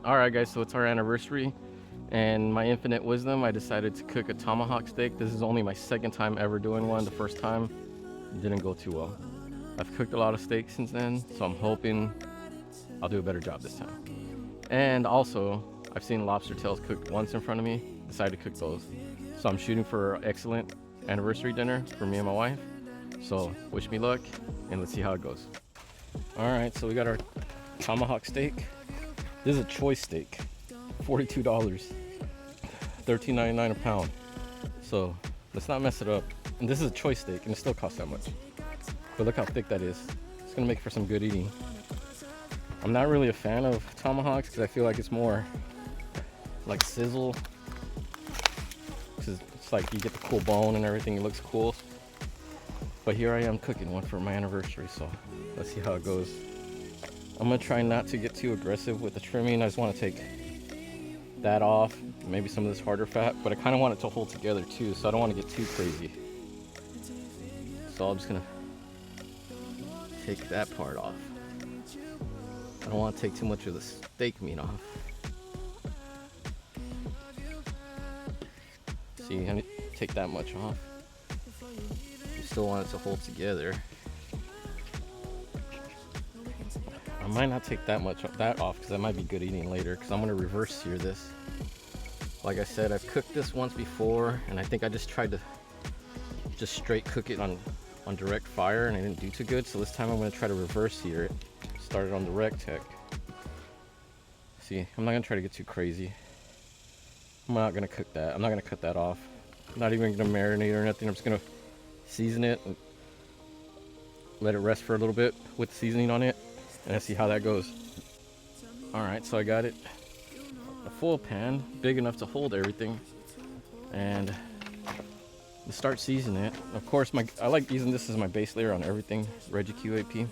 Alright guys, so it's our anniversary, and my infinite wisdom, I decided to cook a tomahawk steak. This is only my second time ever doing one. The first time it didn't go too well. I've cooked a lot of steaks since then, so I'm hoping I'll do a better job this time. And also, I've seen lobster tails cooked once in front of me, decided to cook those. So I'm shooting for excellent anniversary dinner for me and my wife. So wish me luck, and let's see how it goes. Alright, so we got our tomahawk steak. This is a choice steak, $42, $13.99 a pound. So let's not mess it up. And this is a choice steak, and it still costs that much. But look how thick that is. It's gonna make for some good eating. I'm not really a fan of tomahawks because I feel like it's more like sizzle. It's like you get the cool bone and everything. It looks cool. But here I am cooking one for my anniversary, so let's see how it goes. I'm gonna try not to get too aggressive with the trimming. I just want to take that off, maybe some of this harder fat, but I kind of want it to hold together too, so I don't want to get too crazy. So I'm just gonna take that part off. I don't want to take too much of the steak meat off. See, I need to take that much off. You still want it to hold together. I might not take that much of that off because that might be good eating later, because I'm going to reverse sear this. Like I said, I've cooked this once before, and I think I just tried to just straight cook it on direct fire, and I didn't do too good. So this time I'm going to try to reverse sear it. Started on the Recteq. See, I'm not going to try to get too crazy. I'm not going to cook that. I'm not going to cut that off. I'm not even going to marinate or nothing. I'm just going to season it and let it rest for a little bit with seasoning on it, and let's see how that goes. Alright, so I got it a full pan, big enough to hold everything, and start seasoning it. Of course, I like using this as my base layer on everything, Regi-Q AP.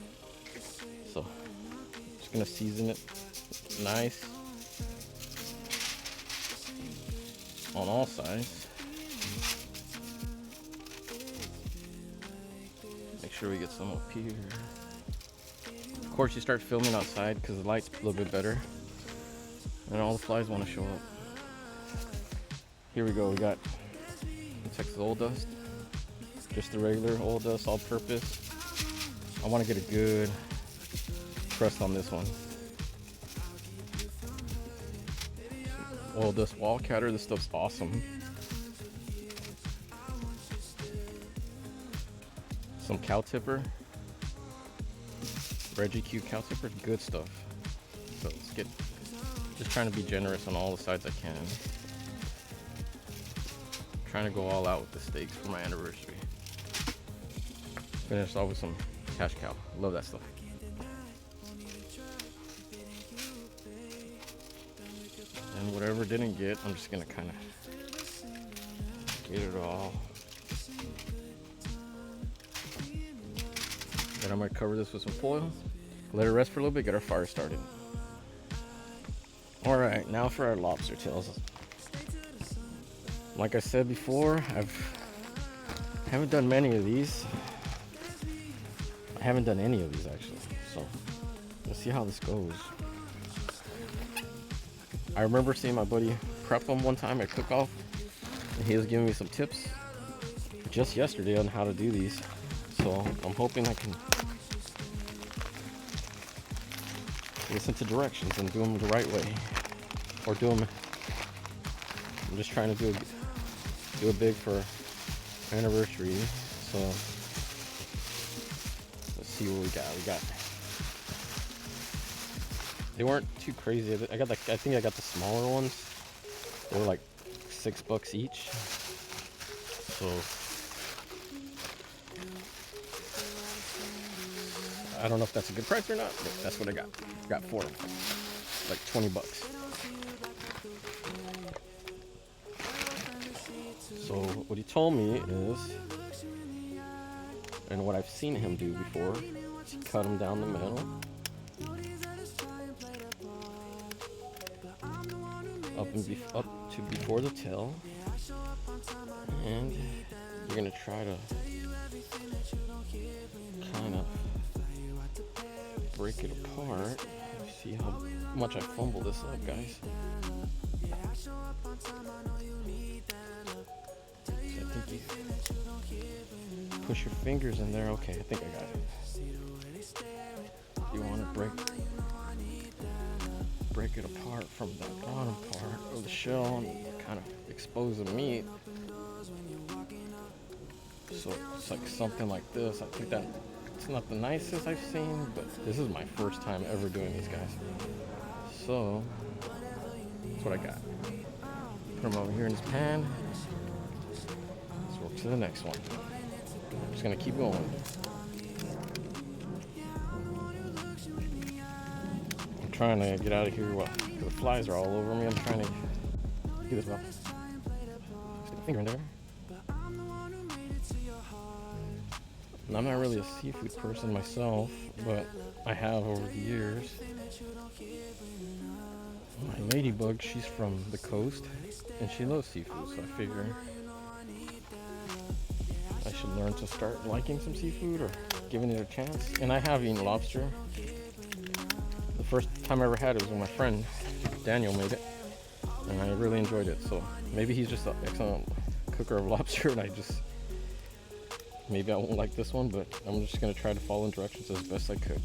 So I'm just gonna season it nice on all sides. Make sure we get some up here. Of course, you start filming outside because the light's a little bit better, and all the flies want to show up. Here we go. We got Texas oil dust, just the regular oil dust, all-purpose. I want to get a good crust on this one. Oil Dust Wildcatter. This stuff's awesome. Some Cowtipper. Regi-Q Cowtipper, good stuff. So let's get, just trying to be generous on all the sides I can. Trying to go all out with the steaks for my anniversary. Finish off with some cash cow. Love that stuff. And whatever didn't get, I'm just gonna kind of get it all. Then I'm gonna cover this with some foil, let it rest for a little bit, get our fire started. All right, now for our lobster tails. Like I said before, I haven't done many of these. I haven't done any of these actually, so let's see how this goes. I remember seeing my buddy prep them one time at cook-off, and he was giving me some tips just yesterday on how to do these. So I'm hoping I can listen to directions and do them the right way, or do them. I'm just trying to do it big for anniversary. So let's see what we got. They weren't too crazy. I think I got the smaller ones. They were like $6 each. So I don't know if that's a good price or not, but that's what I got. Got 4 of them, like $20. So what he told me is, and what I've seen him do before, is cut them down the middle, up to before the tail, and you're gonna try to kind of break it apart See how much I fumble this up, guys. So I think you push your fingers in there. Okay, I think I got it. You want to break it apart from the bottom part of the shell and kind of expose the meat. So it's like something like this. I think that it's not the nicest I've seen, but this is my first time ever doing these, guys. So that's what I got. Put them over here in this pan. Let's work to the next one. I'm just gonna keep going. I'm trying to get out of here while the flies are all over me. I'm trying to do this well. Stick a finger in there. And I'm not really a seafood person myself, but I have over the years. My ladybug, she's from the coast, and she loves seafood, so I figure I should learn to start liking some seafood or giving it a chance. And I have eaten lobster. The first time I ever had it was when my friend Daniel made it, and I really enjoyed it. So maybe he's just an excellent cooker of lobster, and maybe I won't like this one, but I'm just gonna try to follow directions as best I could.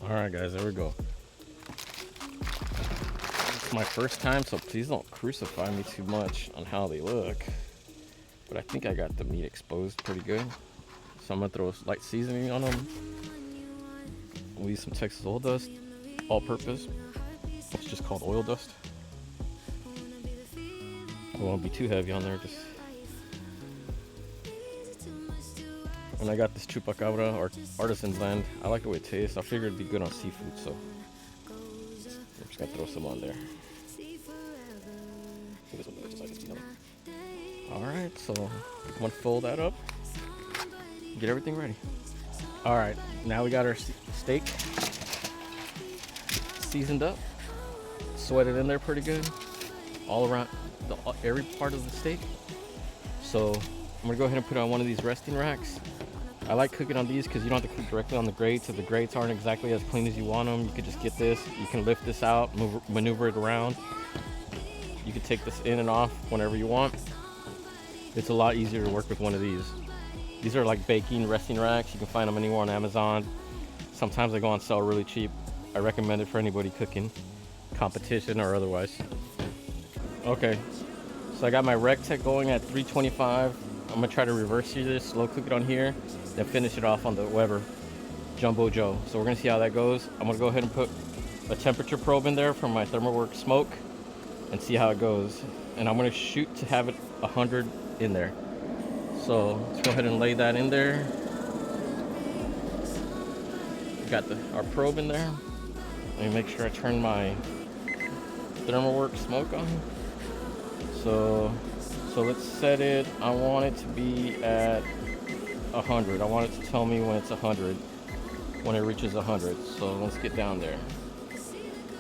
Alright guys, there we go. It's my first time, so please don't crucify me too much on how they look. But I think I got the meat exposed pretty good. So I'm gonna throw a light seasoning on them. We'll use some Texas Oil Dust, all-purpose. It's just called Oil Dust. I won't be too heavy on there, just. And I got this chupacabra or artisan blend. I like the way it tastes. I figured it'd be good on seafood, so I'm just gonna throw some on there. Alright, so I'm gonna fold that up, get everything ready. Alright, now we got our steak seasoned up, sweated in there pretty good, all around every part of the steak. So I'm gonna go ahead and put it on one of these resting racks. I like cooking on these because you don't have to cook directly on the grates. If the grates aren't exactly as clean as you want them, you could just get this. You can lift this out, maneuver it around. You can take this in and off whenever you want. It's a lot easier to work with one of these. These are like baking resting racks. You can find them anywhere on Amazon. Sometimes they go on sale really cheap. I recommend it for anybody cooking, competition or otherwise. Okay, so I got my Recteq going at 325. I'm gonna try to reverse sear this, slow cook it on here, then finish it off on the Weber Jumbo Joe. So we're gonna see how that goes. I'm gonna go ahead and put a temperature probe in there from my ThermoWorks Smoke and see how it goes. And I'm gonna shoot to have it 100 in there. So let's go ahead and lay that in there. Got our probe in there. Let me make sure I turn my ThermoWorks Smoke on. So let's set it. I want it to be at 100. I want it to tell me when it's 100, when it reaches 100. So let's get down there.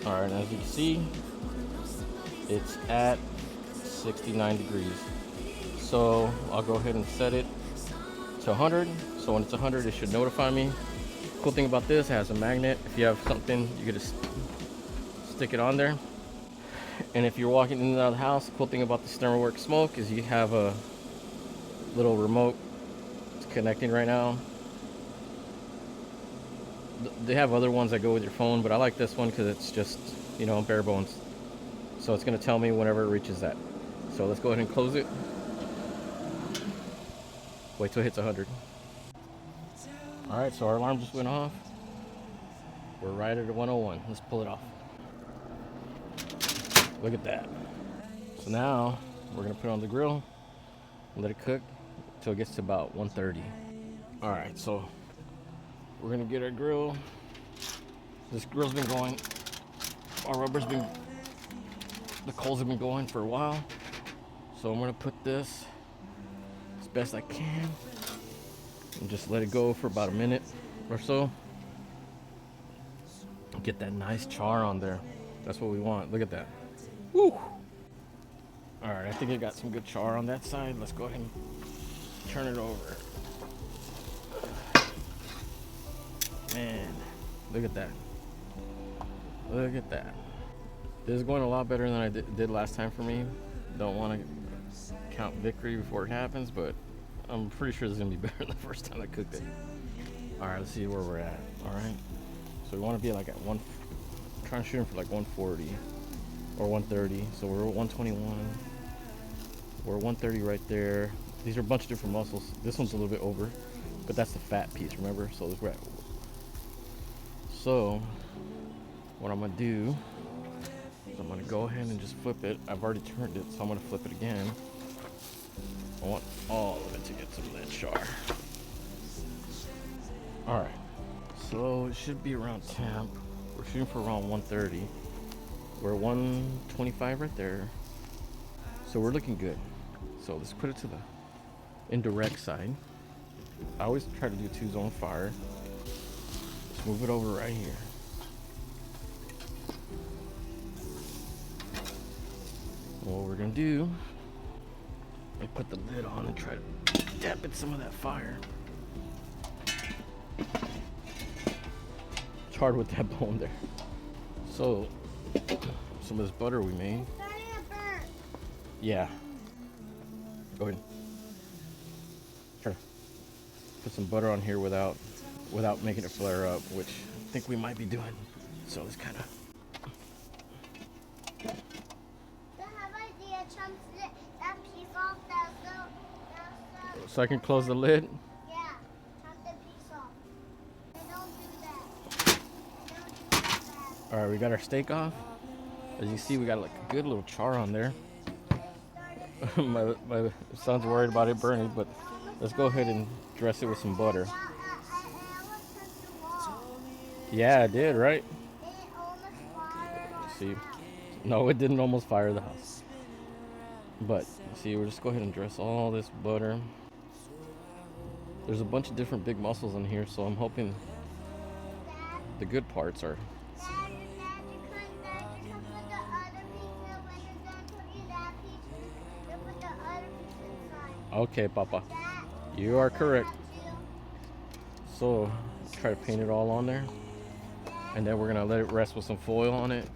All right, as you can see, it's at 69 degrees. So I'll go ahead and set it to 100. So when it's 100, it should notify me. Cool thing about this, it has a magnet. If you have something, you can just stick it on there. And if you're walking in and out of the house, the cool thing about the ThermoWorks Smoke is you have a little remote. It's connecting right now. They have other ones that go with your phone, but I like this one because it's just, you know, bare bones. So it's going to tell me whenever it reaches that. So let's go ahead and close it. Wait till it hits 100. Alright, so our alarm just went off. We're right at 101. Let's pull it off. Look at that. So now we're gonna put it on the grill and let it cook until it gets to about 130. All right, so we're gonna get our grill. This grill's been going, the coals have been going for a while. So I'm gonna put this as best I can and just let it go for about a minute or so. Get that nice char on there. That's what we want. Look at that. Woo! All right, I think it got some good char on that side. Let's go ahead and turn it over. Man, look at that. Look at that. This is going a lot better than I did last time for me. Don't want to count victory before it happens, but I'm pretty sure this is going to be better than the first time I cooked it. All right, let's see where we're at. All right. So we want to be like at trying to shoot him for like 140 or 130. So we're at 121. We're at 130 right there. These are a bunch of different muscles. This one's a little bit over, but that's the fat piece, remember? So we're at. So what I'm gonna do is I'm gonna go ahead and just flip it. I've already turned it, so I'm gonna flip it again. I want all of it to get some of that char. All right, so it should be around temp. We're shooting for around 130. We're 125 right there. So we're looking good. So let's put it to the indirect side. I always try to do 2-zone fire. Let's move it over right here. What we're gonna do is put the lid on and try to dampen some of that fire. It's hard with that bone there. So some of this butter we made. Yeah. Go ahead. Try to put some butter on here without making it flare up, which I think we might be doing. So let's kind of. So I can close the lid? Yeah, chop the piece off. Don't do that. Don't do that. Alright, we got our steak off. As you see, we got like a good little char on there. my son's worried about it burning, but let's go ahead and dress it with some butter. Yeah, it did, right? It almost fired off. See, no, it didn't almost fire the house. But see, we'll just go ahead and dress all this butter. There's a bunch of different big mussels in here, so I'm hoping the good parts are. Okay, Papa, you are correct. So try to paint it all on there, and then we're gonna let it rest with some foil on it,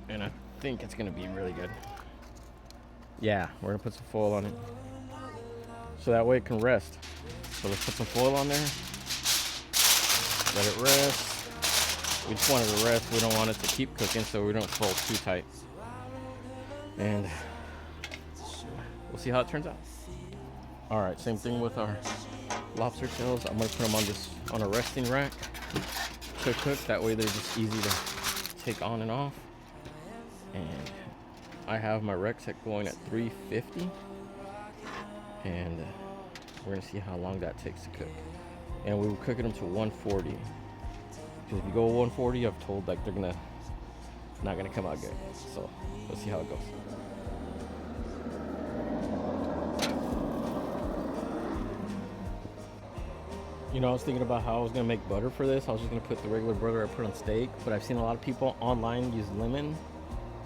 and I think it's gonna be really good. Yeah, we're gonna put some foil on it so that way it can rest. So let's put some foil on there, let it rest. We just want it to rest. We don't want it to keep cooking, so we don't fold too tight. And we'll see how it turns out. All right, same thing with our lobster tails. I'm gonna put them on a resting rack to cook. That way they're just easy to take on and off. And I have my Recteq going at 350, and we're gonna see how long that takes to cook. And we were cooking them to 140. Because if you go 140, I've told like they're not gonna come out good. So let's see how it goes. You know, I was thinking about how I was gonna make butter for this. I was just gonna put the regular butter I put on steak, but I've seen a lot of people online use lemon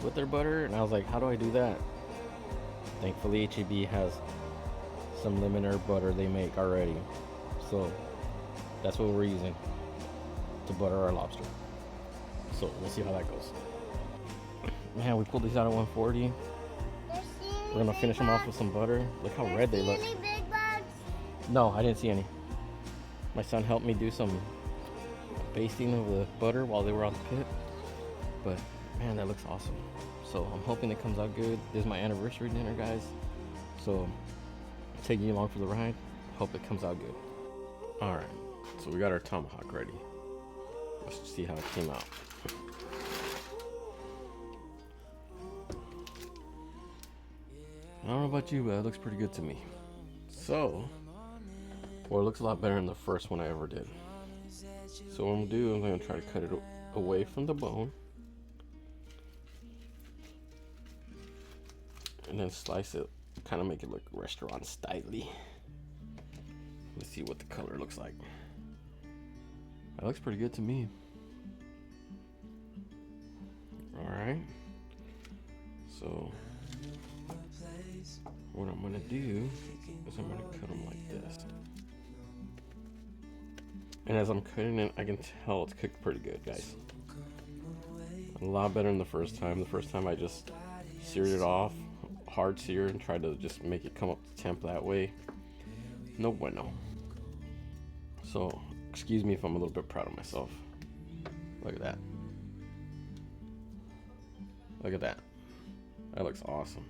with their butter, and I was like, how do I do that? Thankfully, HEB has some lemon herb butter they make already, so that's what we're using to butter our lobster. So we'll see how that goes. Man, we pulled these out at 140. We're gonna finish them off with some butter. Look how red they look. Any big bugs? No, I didn't see any. My son helped me do some basting of the butter while they were on the pit, but man, that looks awesome. So I'm hoping it comes out good. This is my anniversary dinner, guys, so I'm taking you along for the ride. Hope it comes out good. All right, so we got our tomahawk ready. Let's see how it came out. I don't know about you, but it looks pretty good to me. So, well, it looks a lot better than the first one I ever did. So what I'm gonna do is I'm gonna try to cut it away from the bone, and then slice it, kind of make it look restaurant styley. Let's see what the color looks like. That looks pretty good to me. All right. So what I'm gonna do is I'm gonna cut them like this. And as I'm cutting it, I can tell it's cooked pretty good, guys. A lot better than the first time. The first time I just seared it off, hard sear, and tried to just make it come up to temp that way. No bueno. So, excuse me if I'm a little bit proud of myself. Look at that. Look at that. That looks awesome.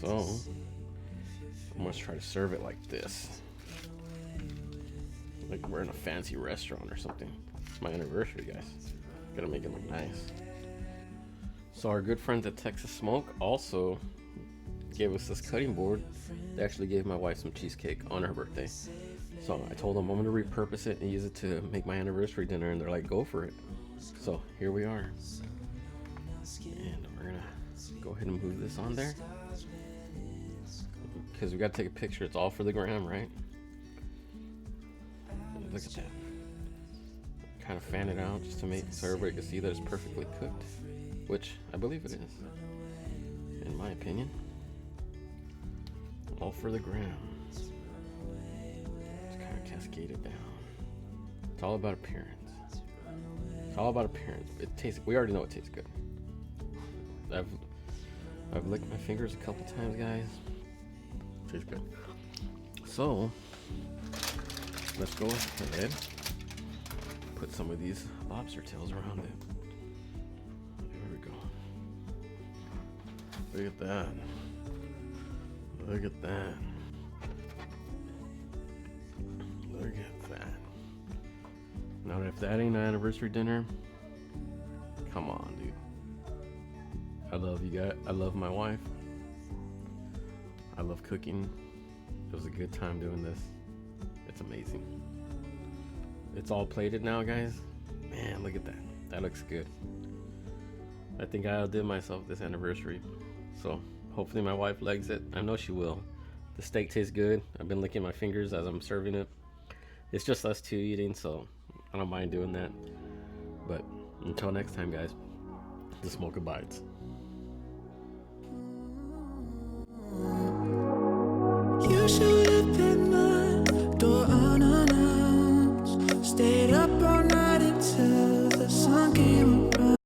So, I'm gonna try to serve it like this. Like we're in a fancy restaurant or something. It's my anniversary, guys. Gotta make it look nice. So our good friends at Texas Smoke also gave us this cutting board. They actually gave my wife some cheesecake on her birthday. So I told them I'm gonna repurpose it and use it to make my anniversary dinner, and they're like, go for it. So here we are. And we're gonna go ahead and move this on there. Because we gotta take a picture, it's all for the gram, right? Look at that. Kind of fan it out just to make so everybody can see that it's perfectly cooked, which I believe it is, in my opinion. All for the gram. Just kind of cascade it down. It's all about appearance. It's all about appearance. It tastes. We already know it tastes good. I've licked my fingers a couple times, guys. It tastes good. So let's go ahead. Put some of these lobster tails around it. There we go. Look at that. Look at that. Look at that. Now if that ain't an anniversary dinner, come on, dude. I love you guys. I love my wife. I love cooking. It was a good time doing this. It's amazing. It's all plated now, guys. Man, look at that. That looks good. I think I outdid myself this anniversary. So hopefully my wife likes it. I know she will. The steak tastes good. I've been licking my fingers as I'm serving it. It's just us two eating, so I don't mind doing that. But until next time, guys, the smoke abides. You should